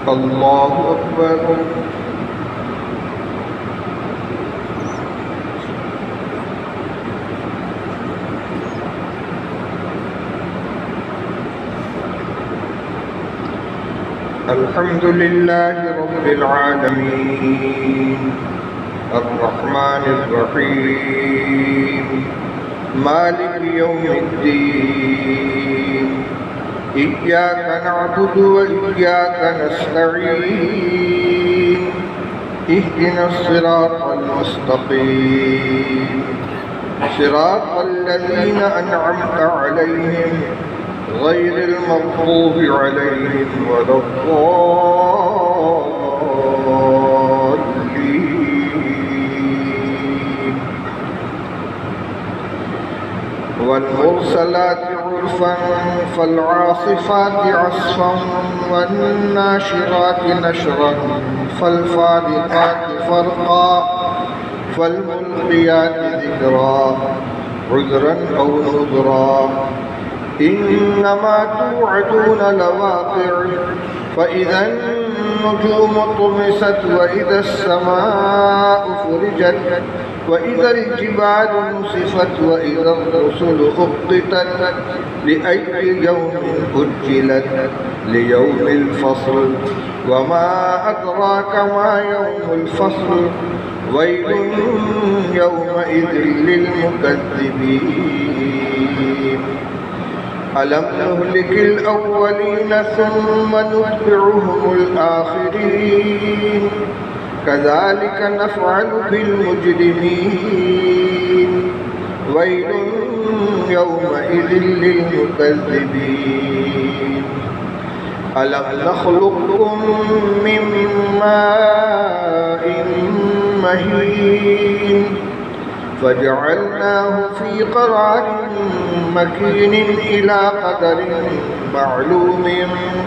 الله أكبر. الحمد لله رب العالمين الرحمن الرحيم مالك يوم الدين إياك نعبد وإياك نستعين اهدنا الصراط المستقيم صراط الذين أنعمت عليهم غير المغضوب عليهم ولا الضالين. والمرسلات عرفا فالعاصفات عصفا والناشرات نشرا فالفارقات فرقا فالملقيات ذكرا عذرا أو نذرا. إنما توعدون لواقع فإذا النجوم طمست وإذا السماء فرجت وإذا الجبال نسفت وإذا الرسل أقتت لأي يوم أجلت ليوم الفصل وما أدراك ما يوم الفصل ويل يومئذ للمكذبين. ألم نهلك الأولين ثم نتبعهم الآخرين كذلك نفعل بالمجرمين ويل يومئذ للمكذبين. ألم نخلقكم من ماء مهين فجعلناه في قرار مكين إلى قدر معلوم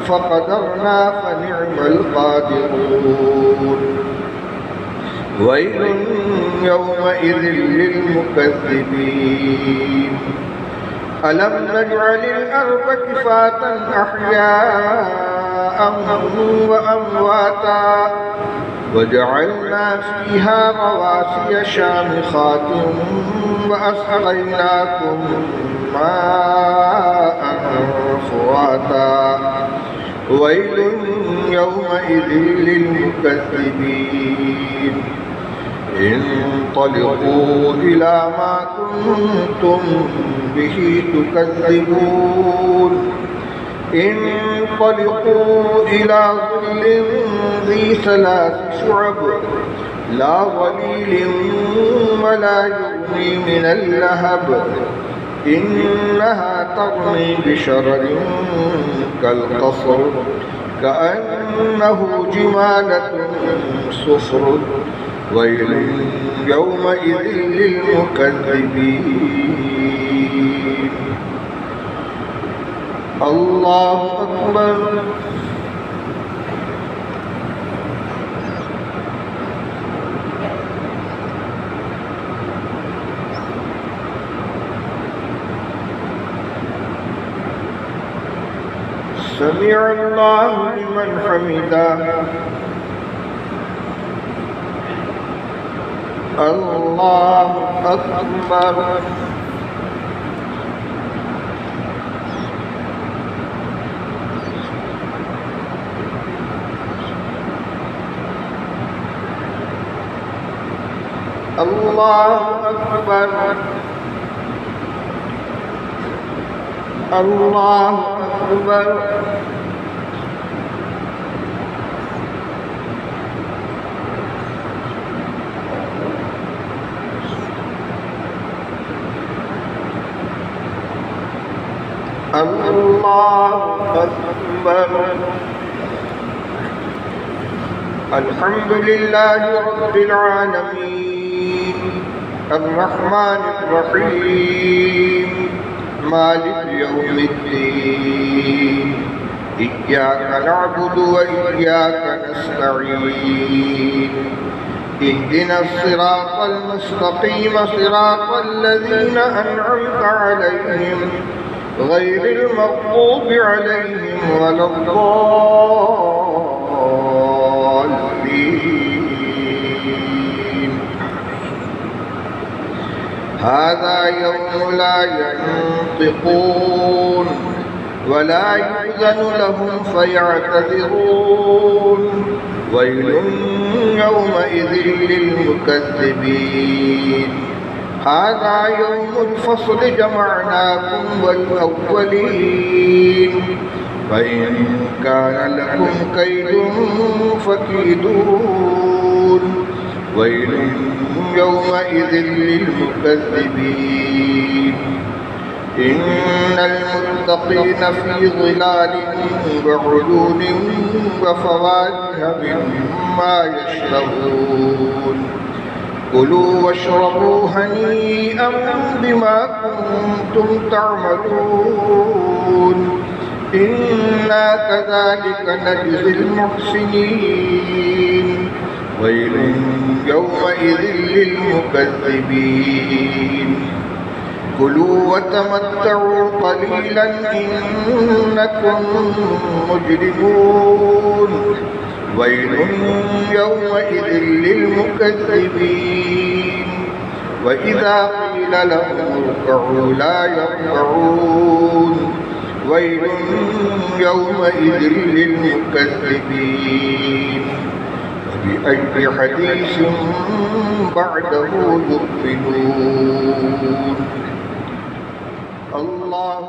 فقدرنا فنعم القادرون. ويل يومئذ للمكذبين. ألم نجعل الأرض كفاة أحياء وأمواتا وجعلنا فيها رواسي شامخات وأسقيناكم ماء فراتا ويل يومئذ للمكذبين. انطلقوا إلى ما كنتم به تكذبون. انطلقوا إلى ظل ذي 3 شعب لا ظليل ولا يغني من اللهب إنها ترمي بشرر كالقصر كأنه جمالة صفر ويل يومئذ للمكذبين. الله أكبر. سمع الله لمن حمده. الله أكبر. الله أكبر. الله أكبر. الله أكبر. الحمد لله رب العالمين الرحمن الرحيم مالك يوم الدين إياك نعبد وإياك نستعين اهدنا الصراط المستقيم صراط الذين أنعمت عليهم غير المغضوب عليهم ولا الضالين. هذا يوم لا ينطقون ولا يؤذن لهم فيعتذرون ويل يومئذ للمكذبين هذا يوم الفصل جمعناكم والأولين فإن كان لكم كيد فكيدون ويل يومئذ للمكذبين إن المتقين في ظلال وعيون وفواكه مما يشتهون كلوا واشربوا هنيئا بما كنتم تعملون إنا كذلك نجزي المحسنين ويل يومئذ للمكذبين كلوا وتمتعوا قليلا إنكم مجرمون ويل يومئذ للمكذبين وإذا قيل لهم اركعوا لا يركعون ويل يومئذ للمكذبين وبأي حديث بعده يؤمنون الله